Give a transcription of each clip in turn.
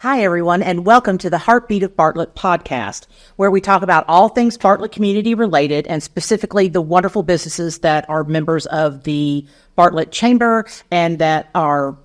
Hi, everyone, and welcome to the Heartbeat of Bartlett podcast, where we talk about all things Bartlett community related and specifically the wonderful businesses that are members of the Bartlett Chamber and that are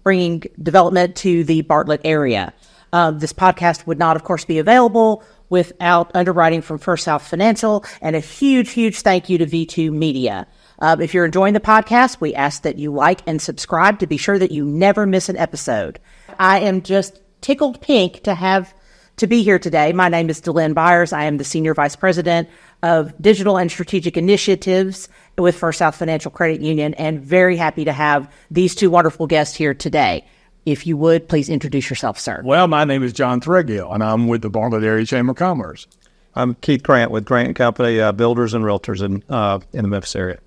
bringing development to the Bartlett area. This podcast would not, of course, be available without underwriting from First South Financial, and a huge, huge thank you to V2 Media. If you're enjoying the podcast, we ask that you like and subscribe to be sure that you never miss an episode. I am just tickled pink to be here today. My name is Delynn Byars. I am the Senior Vice President of Digital and Strategic Initiatives with First South Financial Credit Union, and very happy to have these two wonderful guests here today. If you would, please introduce yourself, sir. Well, my name is John Threadgill, and I'm with the Bartlett Area Chamber of Commerce. I'm Keith Grant with Grant & Company, Builders and Realtors in the Memphis area.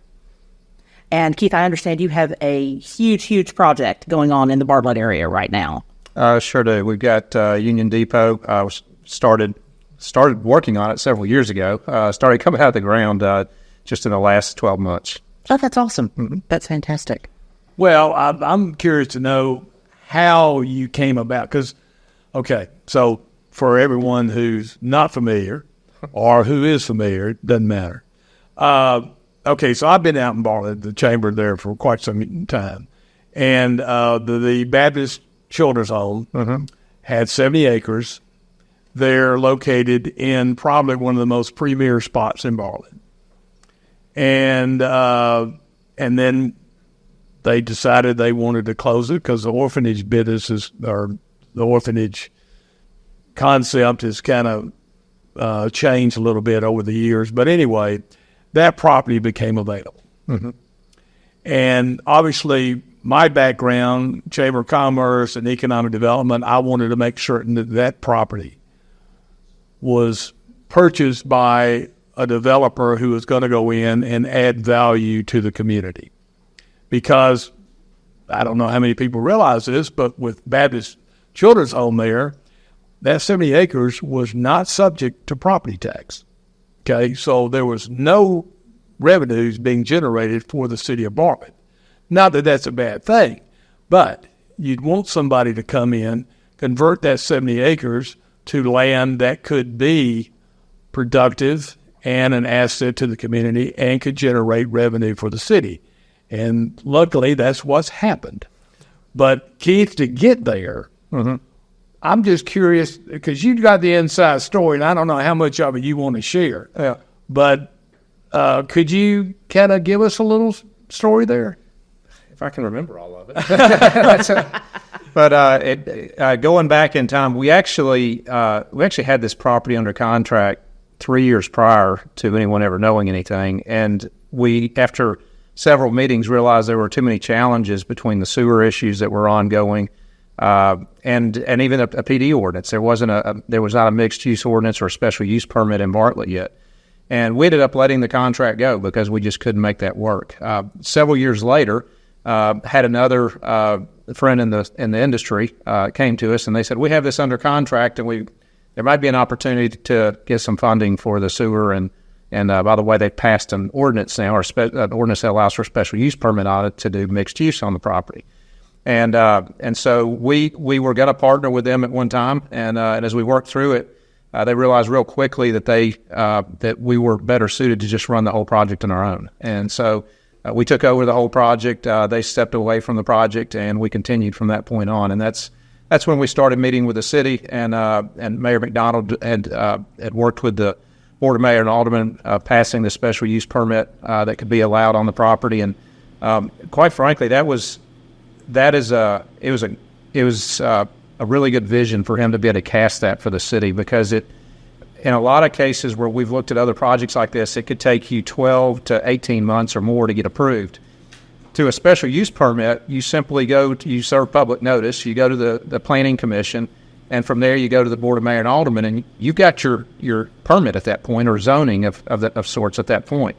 And Keith, I understand you have a huge, huge project going on in the Bartlett area right now. Sure do. We've got Union Depot. Started working on it several years ago. Started coming out of the ground just in the last 12 months. Oh, that's awesome. Mm-hmm. That's fantastic. Well, I'm curious to know how you came about. Because, okay, so for everyone who's not familiar or who is familiar, it doesn't matter. Okay, so I've been out in Bartlett, the chamber there for quite some time. And the Baptist Children's Home had 70 acres. They're located in probably one of the most premier spots in Bartlett. And then they decided they wanted to close it because the orphanage business or the orphanage concept has kind of changed a little bit over the years. But anyway, that property became available. Mm-hmm. And obviously, my background, Chamber of Commerce and economic development, I wanted to make certain that that property was purchased by a developer who was going to go in and add value to the community. Because I don't know how many people realize this, but with Baptist Children's Home there, that 70 acres was not subject to property tax. Okay, so there was no revenues being generated for the city of Bartlett. Not that that's a bad thing, but you'd want somebody to come in, convert that 70 acres to land that could be productive and an asset to the community and could generate revenue for the city. And luckily, that's what's happened. But Keith, to get there, I'm just curious, because you got the inside story, and I don't know how much of it you want to share. Yeah. But could you kind of give us a little story there? If I can remember all of it. But going back in time, we actually had this property under contract 3 years prior to anyone ever knowing anything. And we, after several meetings, realized there were too many challenges between the sewer issues that were ongoing and even a PD ordinance. There was not a mixed use ordinance or a special use permit in Bartlett yet. And we ended up letting the contract go because we just couldn't make that work. Several years later, had another friend in the industry came to us and they said, we have this under contract and there might be an opportunity to get some funding for the sewer. And by the way, they passed an ordinance now, or an ordinance that allows for a special use permit on it to do mixed use on the property. And so we were going to partner with them at one time. And as we worked through it, they realized real quickly that that we were better suited to just run the whole project on our own. And so we took over the whole project. They stepped away from the project, and we continued from that point on. And that's when we started meeting with the city, and Mayor McDonald had worked with the Board of Mayor and Aldermen passing the special use permit that could be allowed on the property. And quite frankly, it was a really good vision for him to be able to cast that for the city, because in a lot of cases where we've looked at other projects like this, it could take you 12 to 18 months or more to get approved. To a special use permit, you simply you serve public notice, you go to the Planning Commission, and from there you go to the Board of Mayor and Aldermen, and you've got your permit at that point, or zoning of sorts at that point.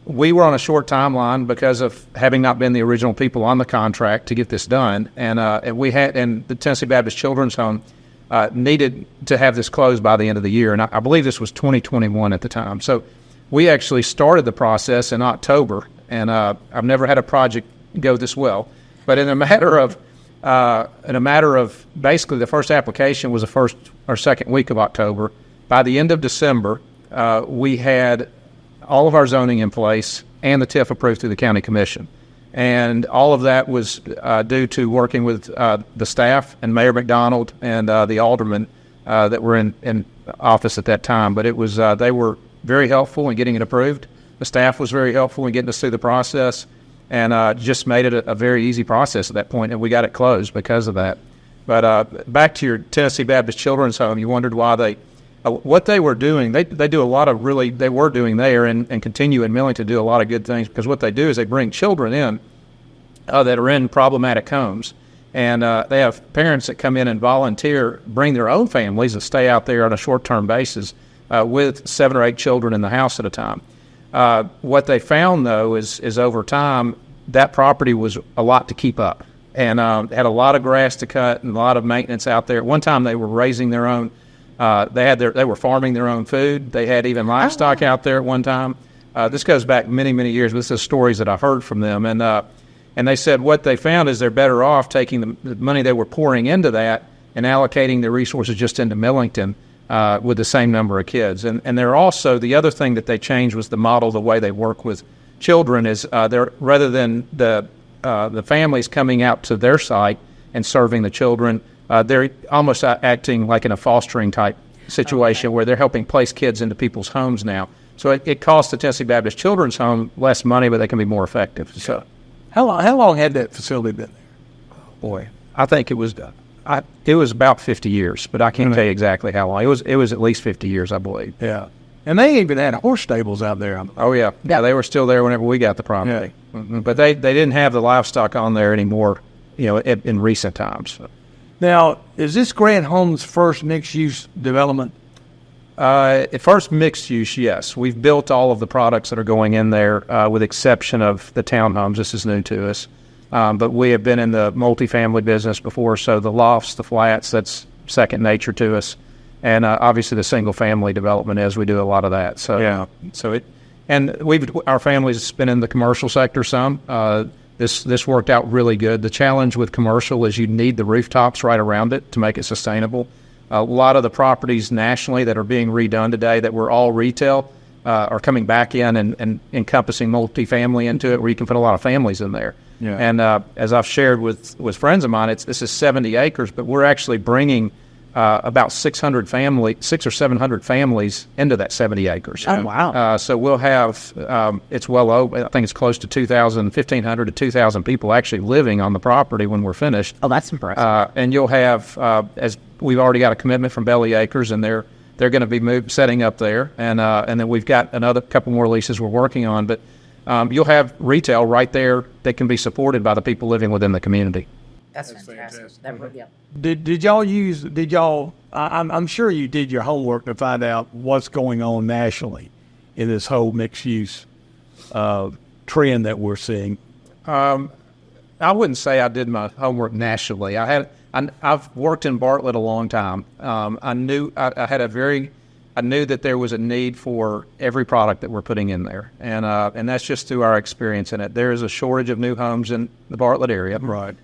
We were on a short timeline because of having not been the original people on the contract to get this done, and the Tennessee Baptist Children's Home needed to have this closed by the end of the year, and I believe this was 2021 at the time. So we actually started the process in October, and I've never had a project go this well. But in a matter of in a matter of basically the first application was the first or second week of October. By the end of December, we had all of our zoning in place and the TIF approved through the county commission. And all of that was due to working with the staff and Mayor McDonald and the aldermen that were in office at that time. But it was they were very helpful in getting it approved. The staff was very helpful in getting us through the process, and just made it a very easy process at that point, and we got it closed because of that. But back to your Tennessee Baptist Children's Home, you wondered why they, what they were doing. They do a lot of they were doing there and continue in Millington to do a lot of good things, because what they do is they bring children in that are in problematic homes, and they have parents that come in and volunteer, bring their own families that stay out there on a short-term basis with 7 or 8 children in the house at a time. What they found, though, is over time, that property was a lot to keep up, and had a lot of grass to cut and a lot of maintenance out there. At one time, they were raising their own. They were farming their own food. They had even livestock out there at one time. This goes back many, many years, but this is stories that I heard from them. And they said what they found is they're better off taking the money they were pouring into that and allocating the resources just into Millington with the same number of kids. And they're also, the other thing that they changed was the model, the way they work with children is they're, rather than the families coming out to their site and serving the children, they're almost acting like in a fostering type situation where they're helping place kids into people's homes now. So it costs the Tennessee Baptist Children's Home less money, but they can be more effective. So, How long had that facility been there? boy, I think it was about 50 years, but I can't tell you exactly how long. It was at least 50 years, I believe. Yeah. And they even had horse stables out there. Oh, yeah. Yeah, they were still there whenever we got the property. Yeah. Mm-hmm. But they didn't have the livestock on there anymore, in recent times. So. Now, is this Grant Homes' first mixed-use development? At first mixed use, yes. We've built all of the products that are going in there, with exception of the townhomes. This is new to us. But we have been in the multifamily business before, so the lofts, the flats, that's second nature to us. And obviously the single family development is, we do a lot of that. So Yeah. Our family's been in the commercial sector some. This worked out really good. The challenge with commercial is you need the rooftops right around it to make it sustainable. A lot of the properties nationally that are being redone today that were all retail are coming back in and encompassing multifamily into it, where you can put a lot of families in there. Yeah. And as I've shared with friends of mine, this is 70 acres, but we're actually bringing about 600 600 or 700 families into that 70 acres. Oh, wow. So we'll have, it's well over, I think it's close to 1,500 to 2,000 people actually living on the property when we're finished. Oh, that's impressive. And you'll have, as we've already got a commitment from Belly Acres, and they're going to be setting up there. And then we've got another couple more leases we're working on. But you'll have retail right there that can be supported by the people living within the community. That's fantastic. Yeah. Did y'all, I'm sure you did your homework to find out what's going on nationally in this whole mixed-use trend that we're seeing. I wouldn't say I did my homework nationally. I've worked in Bartlett a long time. I knew I knew that there was a need for every product that we're putting in there, and that's just through our experience in it. There is a shortage of new homes in the Bartlett area. Right.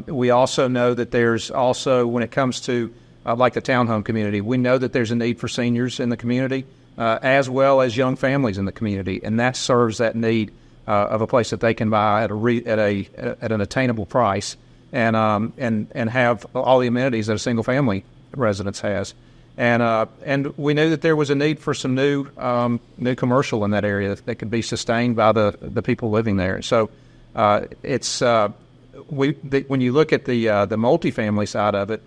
We also know that there's also, when it comes to like the townhome community, we know that there's a need for seniors in the community, as well as young families in the community, and that serves that need of a place that they can buy at an attainable price, and have all the amenities that a single family residence has. And we knew that there was a need for some new commercial in that area that could be sustained by the people living there. So when you look at the multifamily side of it,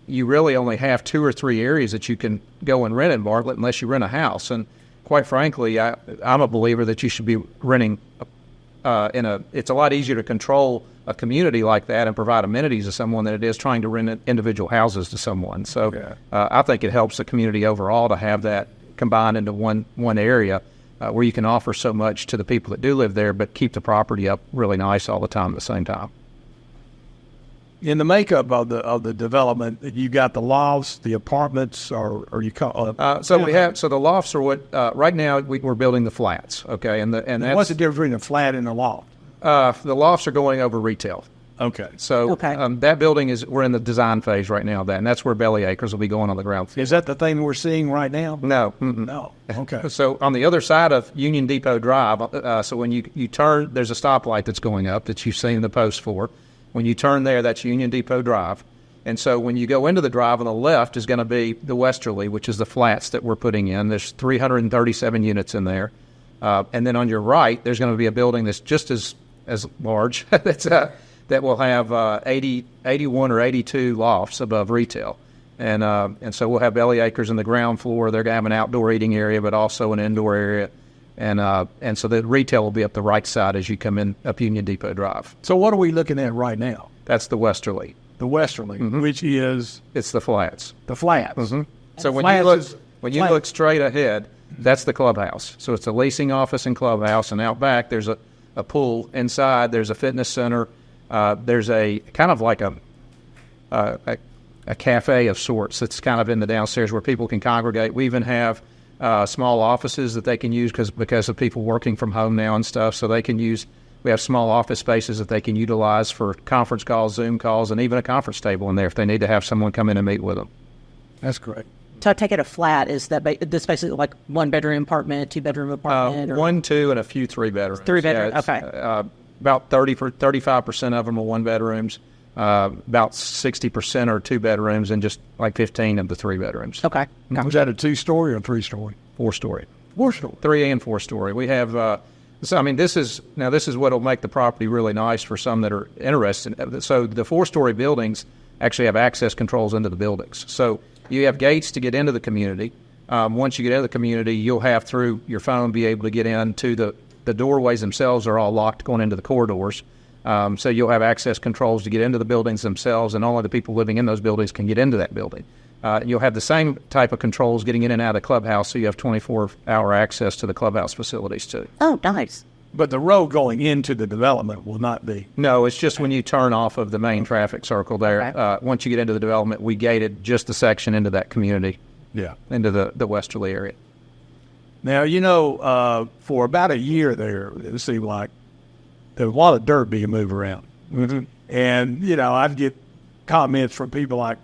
you really only have 2 or 3 areas that you can go and rent in Bartlett unless you rent a house. And quite frankly, I'm a believer that you should be renting it's a lot easier to control a community like that and provide amenities to someone than it is trying to rent individual houses to someone. So I think it helps the community overall to have that combined into one area where you can offer so much to the people that do live there, but keep the property up really nice all the time at the same time. In the makeup of the development, you got the lofts, the apartments, or you call so the lofts are what right now we're building the flats. Okay, and that's, what's the difference between a flat and a loft? The lofts are going over retail. Okay. So that building we're in the design phase right now, and that's where Belly Acres will be going on the ground floor. Is that the thing we're seeing right now? No. No. Okay. So on the other side of Union Depot Drive, so when you turn, there's a stoplight that's going up that you've seen the post for. When you turn there, that's Union Depot Drive. And so when you go into the drive on the left is going to be the Westerly, which is the flats that we're putting in. There's 337 units in there. And then on your right, there's going to be a building that's just as large that will have 81 or 82 lofts above retail. And so we'll have Belly Acres in the ground floor. They're going to have an outdoor eating area, but also an indoor area. And so the retail will be up the right side as you come in up Union Depot Drive. So what are we looking at right now? That's the Westerly. The Westerly, which is It's the flats. the flats. So when flats you look straight ahead, that's the clubhouse. So it's a leasing office and clubhouse, and out back there's a pool. Inside there's a fitness center. There's a kind of like a cafe of sorts that's kind of in the downstairs where people can congregate. We even have small offices that they can use because of people working from home now and stuff. So they can use. We have small office spaces that they can utilize for conference calls, Zoom calls, and even a conference table in there if they need to have someone come in and meet with them. That's great. So I take it a flat is that this basically like 1-bedroom apartment, 2-bedroom apartment? Or 1, 2, and a few 3-bedrooms. 3-bedroom, Yeah, it's, okay. About 35% of them are 1-bedrooms. About 60% are 2-bedrooms, and just like 15 of the 3-bedrooms. Okay. Was that a 2-story or 3-story? 4-story. 4-story. 3 and 4-story. We have. So I mean, this is what will make the property really nice for some that are interested. So the 4-story buildings actually have access controls into the buildings. So you have gates to get into the community. Once you get into the community, you'll have through your phone be able to get into the doorways themselves are all locked going into the corridors. So you'll have access controls to get into the buildings themselves, and only the people living in those buildings can get into that building. You'll have the same type of controls getting in and out of the clubhouse, so you have 24-hour access to the clubhouse facilities too. Oh, nice. But the road going into the development will not be. No, it's just when you turn off of the main traffic circle there. Okay. Once you get into the development, we gated just the section into that community, into the Westerly area. Now, for about a year there, it seemed like there was a lot of dirt being moved around. And, I'd get comments from people like,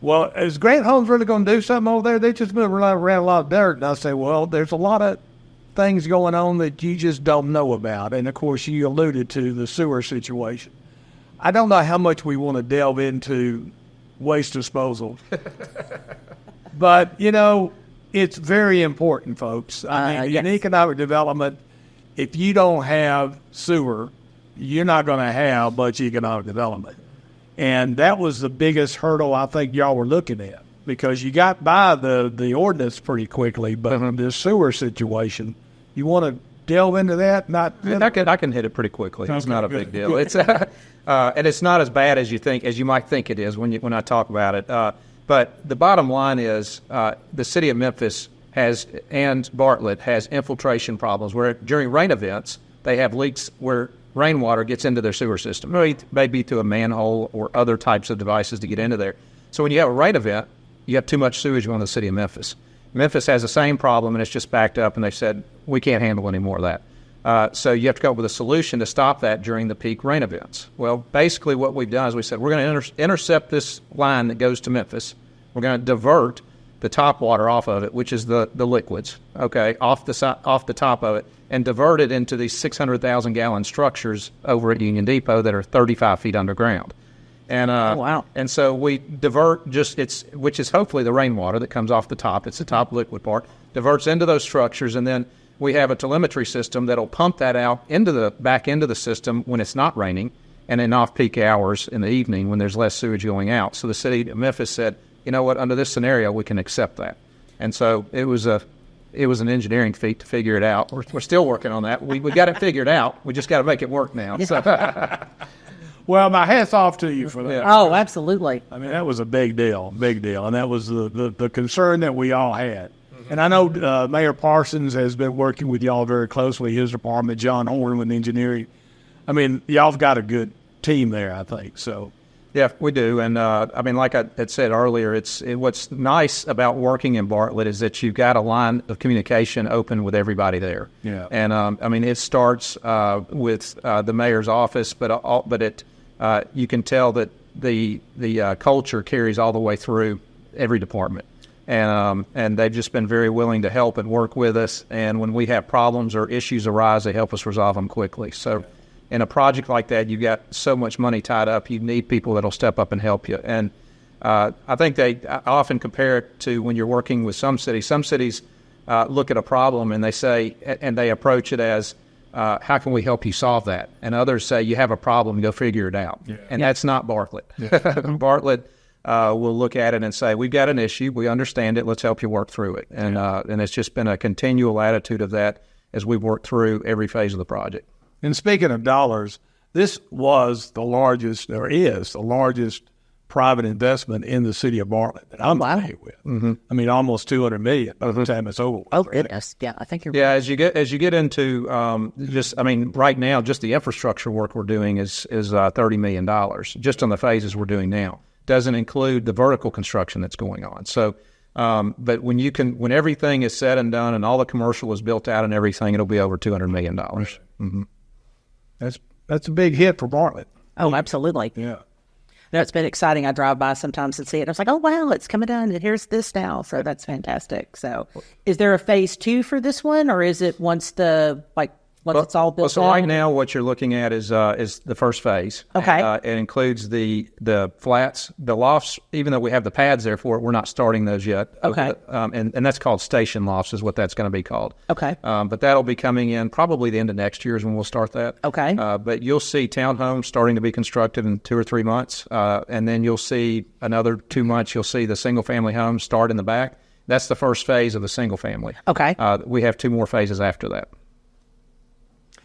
well, is Grant Homes really going to do something over there? They just moving around a lot of dirt. And I say, well, there's a lot of things going on that you just don't know about. And, of course, you alluded to the sewer situation. I don't know how much we want to delve into waste disposal. But, it's very important, folks. In economic development, if you don't have sewer, you're not going to have much economic development. And that was the biggest hurdle I think y'all were looking at, because you got by the ordinance pretty quickly, but the sewer situation, you want to delve into that? I can hit it pretty quickly. It's not a big deal. It's and it's not as bad as you might think it is when I talk about it. But the bottom line is the city of Memphis and Bartlett has infiltration problems where during rain events they have leaks where rainwater gets into their sewer system, maybe through a manhole or other types of devices to get into there. So when you have a rain event, you have too much sewage going to the city of Memphis. Memphis has the same problem, and it's just backed up, and they said, we can't handle any more of that. So you have to come up with a solution to stop that during the peak rain events. Well, basically what we've done is we said, we're going to intercept this line that goes to Memphis. We're going to divert the top water off of it, which is the liquids, off the top of it, and divert it into these 600,000-gallon structures over at Union Depot that are 35 feet underground. And wow. And so we divert which is hopefully the rainwater that comes off the top. It's the top liquid part, diverts into those structures, and then we have a telemetry system that'll pump that out back into the system when it's not raining, and in off-peak hours in the evening when there's less sewage going out. So the city of Memphis said, you know what, under this scenario, we can accept that. And so it was an engineering feat to figure it out. We're still working on that. We got it figured out. We just got to make it work now. So. Well, my hat's off to you for that. Yeah. Oh, absolutely. I mean, that was a big deal, and that was the concern that we all had. And I know Mayor Parsons has been working with y'all very closely, his department, John Horn with engineering. I mean, y'all have got a good team there, I think, so. Yeah, we do. And, I mean, like I had said earlier, what's nice about working in Bartlett is that you've got a line of communication open with everybody there. Yeah. And, I mean, it starts with the mayor's office, but you can tell that the culture carries all the way through every department. And they've just been very willing to help and work with us. And when we have problems or issues arise, they help us resolve them quickly. So in a project like that, you've got so much money tied up, you need people that'll step up and help you. And I think I often compare it to when you're working with some cities. Some cities look at a problem and they say, and they approach it as, how can we help you solve that? And others say, you have a problem, go figure it out. Yeah. And that's not Bartlett. Yeah. Bartlett will look at it and say, we've got an issue, we understand it, let's help you work through it. And it's just been a continual attitude of that as we've worked through every phase of the project. And speaking of dollars, this was the largest, or is the largest private investment in the city of Bartlett that I'm familiar with. Mm-hmm. I mean, almost $200 million by the time it's over. Oh, goodness. Yeah, I think you're right. As you get into right now, just the infrastructure work we're doing is $30 million just on the phases we're doing now. Doesn't include the vertical construction that's going on. So, but when everything is said and done and all the commercial is built out and everything, it'll be over $200 million. Right. Mm-hmm. That's a big hit for Bartlett. Oh, absolutely. Yeah. No, it's been exciting. I drive by sometimes and see it. I was like, oh, wow, it's coming down, and here's this now. So that's fantastic. So is there a phase 2 for this one, or is it once it's all built so right now what you're looking at is the first phase. Okay. It includes the flats, the lofts. Even though we have the pads there for it, we're not starting those yet. Okay. And that's called station lofts is what that's going to be called. Okay. But that'll be coming in probably the end of next year is when we'll start that. Okay. But you'll see townhomes starting to be constructed in 2 or 3 months. And then you'll see another 2 months, you'll see the single-family homes start in the back. That's the first phase of the single-family. Okay. We have 2 more phases after that.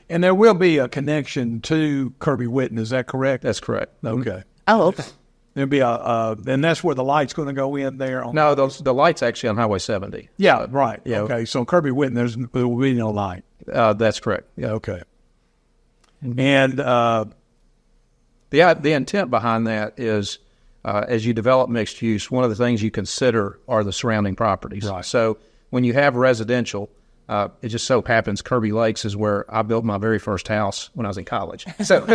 And there will be a connection to Kirby Whitten, is that correct? That's correct. Okay. Oh, okay. There'll be and that's where the light's going to go in there? No, the light's actually on Highway 70. Yeah, right. Yeah. Okay, so Kirby Whitten, there will be no light. That's correct. Yeah. Okay. And the intent behind that is as you develop mixed use, one of the things you consider are the surrounding properties. Right. So when you have residential, it just so happens Kirby Lakes is where I built my very first house when I was in college. So,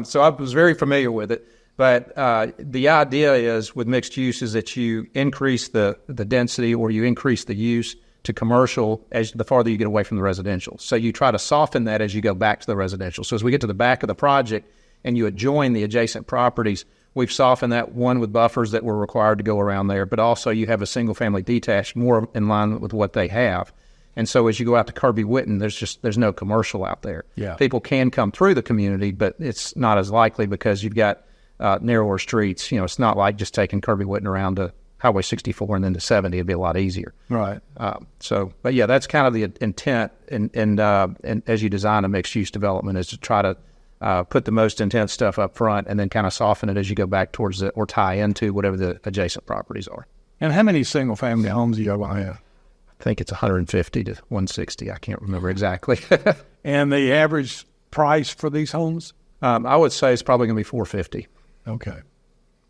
so I was very familiar with it. But the idea is with mixed use is that you increase the density or you increase the use to commercial as the farther you get away from the residential. So you try to soften that as you go back to the residential. So as we get to the back of the project and you adjoin the adjacent properties, we've softened that, one with buffers that were required to go around there, but also you have a single-family detached more in line with what they have. And so as you go out to Kirby Whitten, there's no commercial out there. Yeah. People can come through the community, but it's not as likely because you've got narrower streets. You know, it's not like just taking Kirby Whitten around to Highway 64 and then to 70. It'd be a lot easier. Right. But yeah, that's kind of the intent. And as you design a mixed-use development is to try to put the most intense stuff up front and then kind of soften it as you go back towards or tie into whatever the adjacent properties are. And how many single-family homes do you going to have? I think it's 150 to 160. I can't remember exactly. And the average price for these homes? I would say it's probably going to be 450. Okay.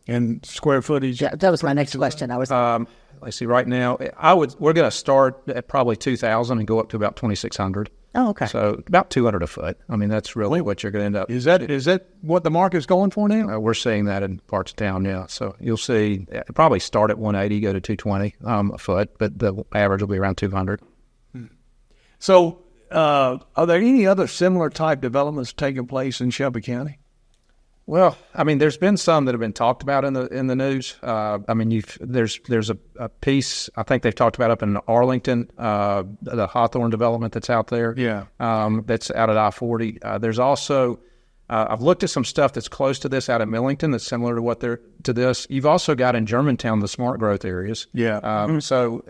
And square footage? Yeah, that was my next question. Let's see. Right now, we're going to start at probably 2,000 and go up to about 2,600. Oh, okay. So about 200 a foot. I mean, that's really what you're going to end up. Is that what the market's going for now? We're seeing that in parts of town, yeah. So you'll see it probably start at 180, go to 220 a foot, but the average will be around 200. So are there any other similar type developments taking place in Shelby County? Well, I mean, there's been some that have been talked about in the news. I mean, there's a piece I think they've talked about up in Arlington, the Hawthorne development that's out there. Yeah, that's out at I-40. There's also I've looked at some stuff that's close to this out at Millington that's similar to this. You've also got in Germantown the smart growth areas. Yeah. So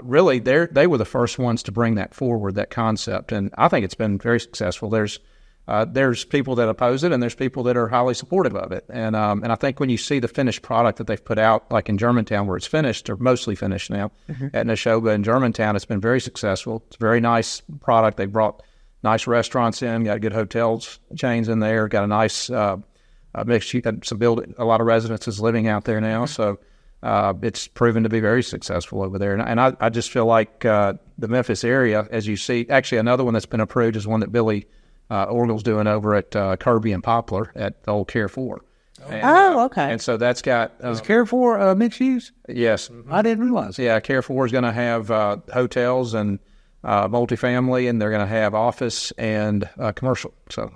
really, they were the first ones to bring that forward, that concept, and I think it's been very successful. There's people that oppose it, and there's people that are highly supportive of it. And I think when you see the finished product that they've put out, like in Germantown where it's finished, or mostly finished now, at Neshoba in Germantown, it's been very successful. It's a very nice product. They brought nice restaurants in, got good hotels chains in there, got a nice mixed use, a lot of residences living out there now. So it's proven to be very successful over there. And I just feel like the Memphis area, as you see, actually another one that's been approved is one that Billy Orgle's doing over at Kirby and Poplar at the old Carrefour. And, okay. And so that's got Is Carrefour mixed use? yes, I didn't realize. yeah. Carrefour is going to have hotels and multifamily, and they're going to have office and commercial. So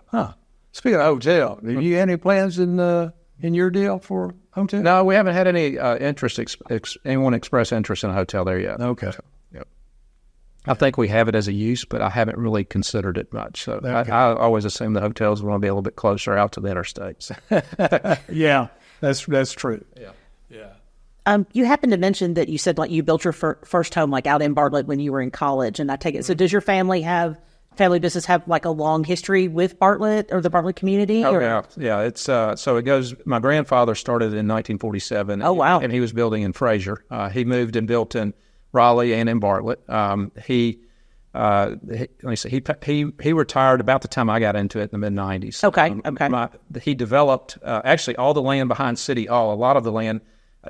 Speaking of hotel, do you have any plans in your deal for hotel? no, we haven't had any anyone express interest in a hotel there yet. Okay. Yep. I think we have it as a use, but I haven't really considered it much. So Okay. I always assume the hotels want to be a little bit closer out to the interstates. Yeah, that's true. Yeah. You happened to mention that you said like you built your first home like out in Bartlett when you were in college, and I take it. So does your family business have like a long history with Bartlett or the Bartlett community? Oh, or? yeah. It's so it goes. My grandfather started in 1947. Oh, wow. And he was building in Fraser. He moved and built in Raleigh and in Bartlett. He retired about the time I got into it in the mid 90s. Okay. He developed actually all the land behind City Hall. A lot of the land,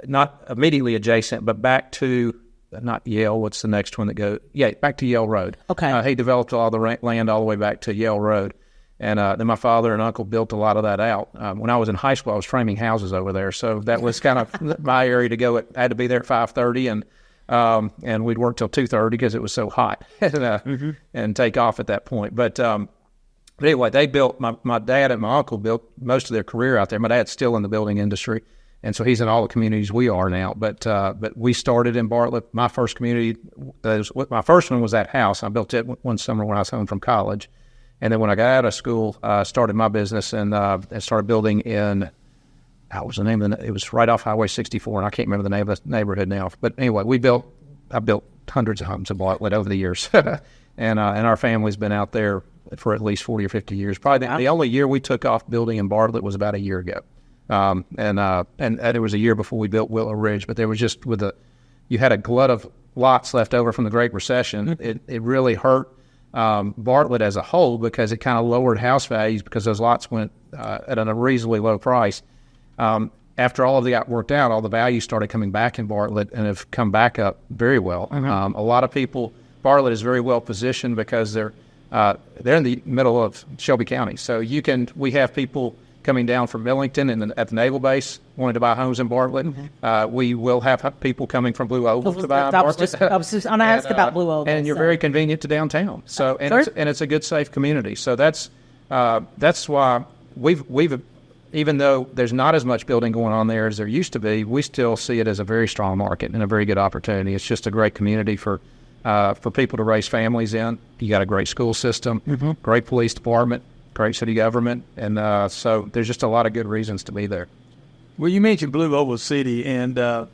not immediately adjacent, but back to. Not Yale. What's the next one that goes? Yeah, back to Yale Road. Okay. He developed all the land all the way back to Yale Road. And then my father and uncle built a lot of that out. When I was in high school, I was framing houses over there. So that was kind of my area to go. I had to be there at 5:30, and we'd work till 2:30 because it was so hot and take off at that point. But anyway, they built, my dad and my uncle built most of their career out there. My dad's still in the building industry. And so he's in all the communities we are now. But we started in Bartlett. My first community, my first one was that house. I built it one summer when I was home from college. And then when I got out of school, I started my business and started building in, what was the name of it was right off Highway 64, and I can't remember the name of the neighborhood now. But anyway, I built hundreds of homes in Bartlett over the years. and our family's been out there for at least 40 or 50 years. Probably the only year we took off building in Bartlett was about a year ago. And it was a year before we built Willow Ridge, but there was just you had a glut of lots left over from the Great Recession. It really hurt Bartlett as a whole because it kind of lowered house values because those lots went at a reasonably low price. After all of that got worked out, all the values started coming back in Bartlett and have come back up very well. A lot of people, Bartlett is very well positioned because they're in the middle of Shelby County, so we have people coming down from Millington and at the naval base wanting to buy homes in Bartlett. We will have people coming from Blue Oval to buy in Bartlett. I was just going to ask about Blue Oval. And you're very convenient to downtown. So it's a good, safe community. So that's why we've even though there's not as much building going on there as there used to be, we still see it as a very strong market and a very good opportunity. It's just a great community for people to raise families in. You got a great school system, great police department, great city government, and so there's just a lot of good reasons to be there. Well, you mentioned Blue Oval City, and of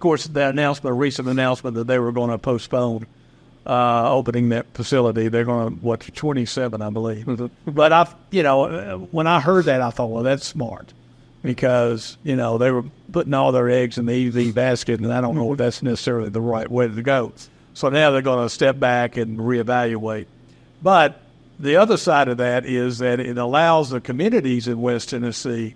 course, the recent announcement that they were going to postpone opening that facility. They're going to 27, I believe. But when I heard that, I thought, well, that's smart because they were putting all their eggs in the EV basket, and I don't know if that's necessarily the right way to go. So now they're going to step back and reevaluate, but the other side of that is that it allows the communities in West Tennessee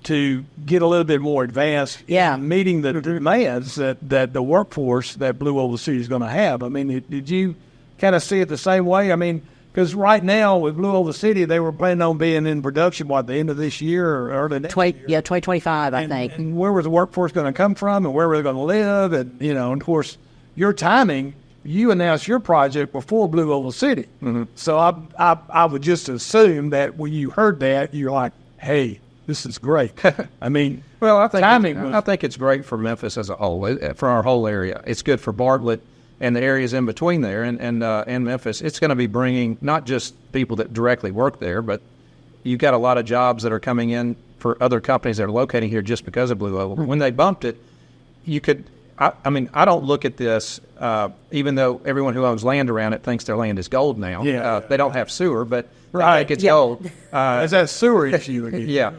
to get a little bit more advanced in meeting the demands that the workforce that Blue Oval City is going to have. I mean, did you kind of see it the same way? I mean, because right now with Blue Oval City, they were planning on being in production, the end of this year or early next year? Yeah, 2025, I think. And where was the workforce going to come from and where were they going to live? And, and of course, your timing, you announced your project before Blue Oval City. So I would just assume that when you heard that, you're like, hey, this is great. I mean, well, I think it's great for Memphis as a whole, for our whole area. It's good for Bartlett and the areas in between there and Memphis. It's going to be bringing not just people that directly work there, but you've got a lot of jobs that are coming in for other companies that are locating here just because of Blue Oval. When they bumped it, you could – I mean, I don't look at this, even though everyone who owns land around it thinks their land is gold now. They don't have sewer, but I think it's gold. Is that sewer issue again? Yeah.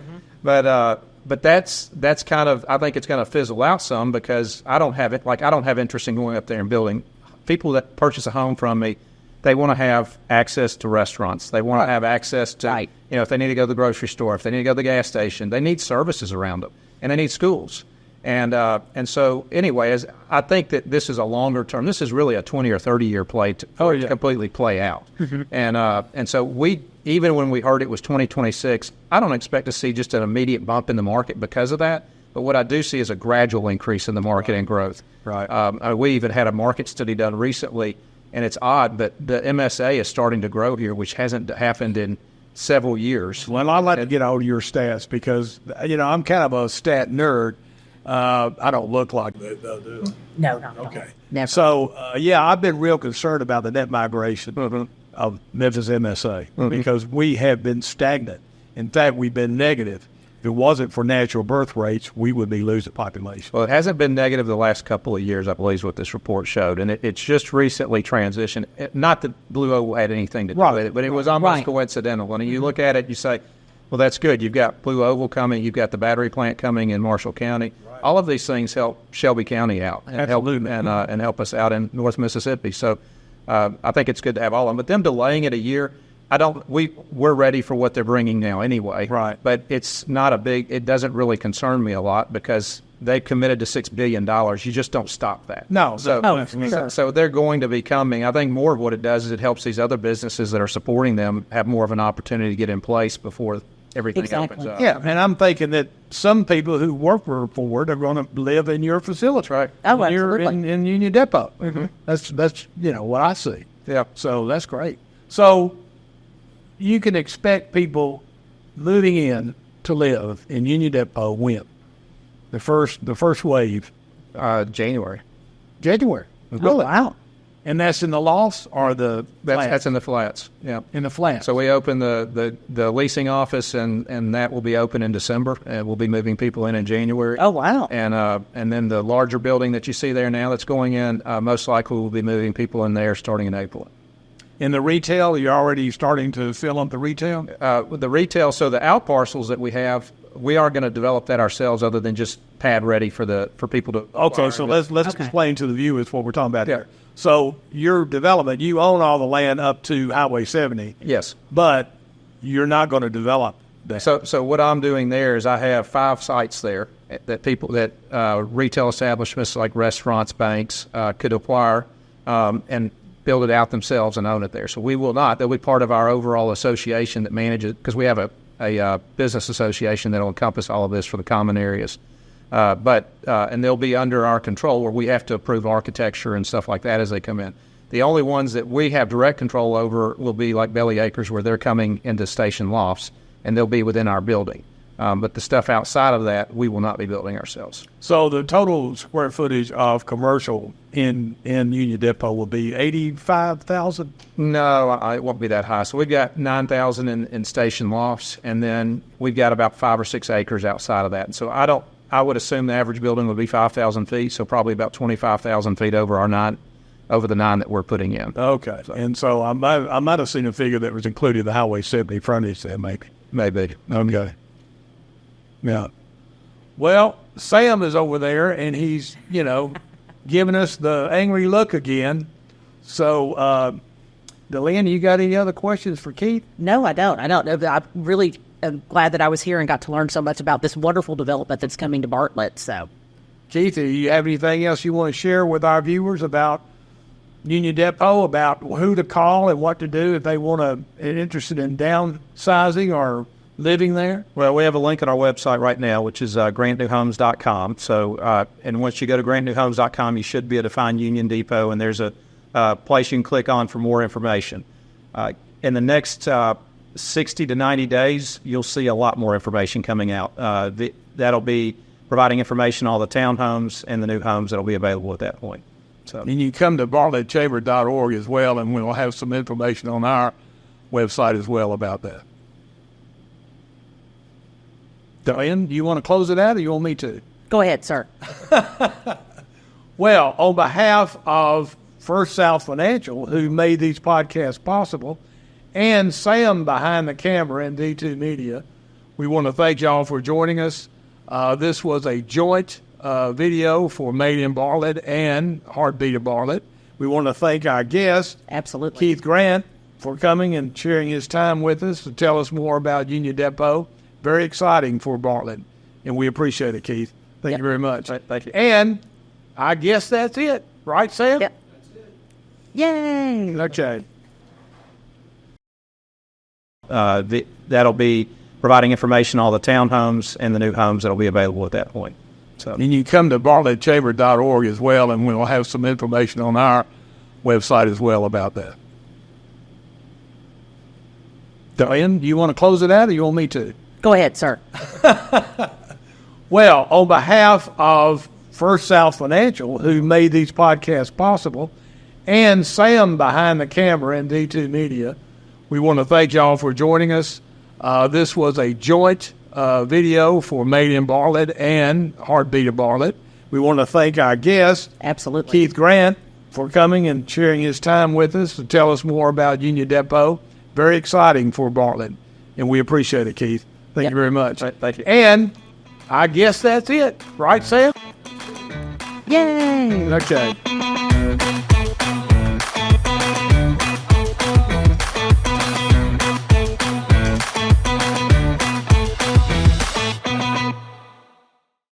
But that's kind of, I think it's going to fizzle out some because I don't have interest in going up there and building. People that purchase a home from me, they want to have access to restaurants. They want to have access to, if they need to go to the grocery store, if they need to go to the gas station, they need services around them, and they need schools. And so anyway, I think that this is a longer term. This is really a 20 or 30 year play to completely play out. And so we even when we heard it was 2026, I don't expect to see just an immediate bump in the market because of that. But what I do see is a gradual increase in the market and growth. Right. We even had a market study done recently, and it's odd, but the MSA is starting to grow here, which hasn't happened in several years. Well, I'd like to get all your stats because, I'm kind of a stat nerd. I don't look like that, though, do I? No, not at all. Okay. Never. So, I've been real concerned about the net migration of Memphis MSA because we have been stagnant. In fact, we've been negative. If it wasn't for natural birth rates, we would be losing population. Well, it hasn't been negative the last couple of years, I believe, is what this report showed. And it's just recently transitioned. Not that Blue Oval had anything to do with it, but it was almost coincidental. And you look at it, you say, well, that's good. You've got Blue Oval coming. You've got the battery plant coming in Marshall County. Right. All of these things help Shelby County out and help us out in North Mississippi. So I think it's good to have all of them. But them delaying it a year, we're ready for what they're bringing now anyway. Right. But it's not it doesn't really concern me a lot because they've committed to $6 billion. You just don't stop that. No. So they're going to be coming. I think more of what it does is it helps these other businesses that are supporting them have more of an opportunity to get in place before everything opens up. Yeah, and I'm thinking that some people who work for Ford are going to live in your facility. Right. Oh, when you're absolutely. in Union Depot. Mm-hmm. That's what I see. Yeah. So that's great. So you can expect people moving in to live in Union Depot when? The first wave? January. January. Oh, wow. And that's in the lofts or the flats? That's in the flats. Yeah. In the flats. So we open the leasing office, and that will be open in December, and we'll be moving people in January. Oh, wow. And then the larger building that you see there now that's going in, most likely we'll be moving people in there starting in April. In the retail, you're already starting to fill up the retail? With the retail, so the out parcels that we have, we are going to develop that ourselves other than just pad ready for people to acquire. Okay, so let's explain to the viewers what we're talking about here. So your development, you own all the land up to Highway 70. Yes. But you're not going to develop that. So what I'm doing there is I have 5 sites there that retail establishments like restaurants, banks could acquire and build it out themselves and own it there. So we will not. They'll be part of our overall association that manages, because we have a business association that will encompass all of this for the common areas. And they'll be under our control where we have to approve architecture and stuff like that as they come in. The only ones that we have direct control over will be like Belly Acres, where they're coming into station lofts, and they'll be within our building. But the stuff outside of that, we will not be building ourselves. So the total square footage of commercial in Union Depot will be 85,000? No, it won't be that high. So we've got 9,000 in station lofts, and then we've got about 5 or 6 acres outside of that. And so I would assume the average building would be 5,000 feet, so probably about 25,000 feet over the 9 that we're putting in. Okay. And so I might have seen a figure that was included the Highway 70 frontage there, maybe. Maybe. Okay. Yeah. Well, Sam is over there, and he's, giving us the angry look again. So, Delynn, you got any other questions for Keith? No, I don't. I really am glad that I was here and got to learn so much about this wonderful development that's coming to Bartlett. So, Keith, do you have anything else you want to share with our viewers about Union Depot, about who to call and what to do if they want to interested in downsizing or living there? Well, we have a link on our website right now, which is grantnewhomes.com. So, and once you go to grantnewhomes.com, you should be able to find Union Depot, and there's a place you can click on for more information. In the next 60 to 90 days, you'll see a lot more information coming out. That'll be providing information on all the townhomes and the new homes that'll be available at that point. So, and you come to bartlettchamber.org as well, and we'll have some information on our website as well about that. Delynn, do you want to close it out, or you want me to? go ahead, sir. Well, on behalf of First South Financial, who made these podcasts possible, and Sam behind the camera in D2 Media, we want to thank y'all for joining us. This was a joint video for Made in Bartlett and Heartbeat of Bartlett. We want to thank our guest, Absolutely. Keith Grant, for coming and sharing his time with us to tell us more about Union Depot. Very exciting for Bartlett, and we appreciate it, Keith. Thank you very much. Right, thank you. And I guess that's it. Right, Sam? Yep. Yay! Okay. that'll be providing information on all the townhomes and the new homes that'll be available at that point. So, And you can come to bartlettchamber.org as well, and we'll have some information on our website as well about that. Delynn, do you want to close it out, or you want me to? Go ahead, sir. Well, on behalf of First South Financial, who made these podcasts possible, and Sam behind the camera in D2 Media, we want to thank y'all for joining us. This was a joint video for Made in Bartlett and Heartbeat of Bartlett. We want to thank our guest, Absolutely. Keith Grant, for coming and sharing his time with us to tell us more about Union Depot. Very exciting for Bartlett, and we appreciate it, Keith. Thank you very much. Right, thank you. And I guess that's it. Right, Sam? Yay! Okay.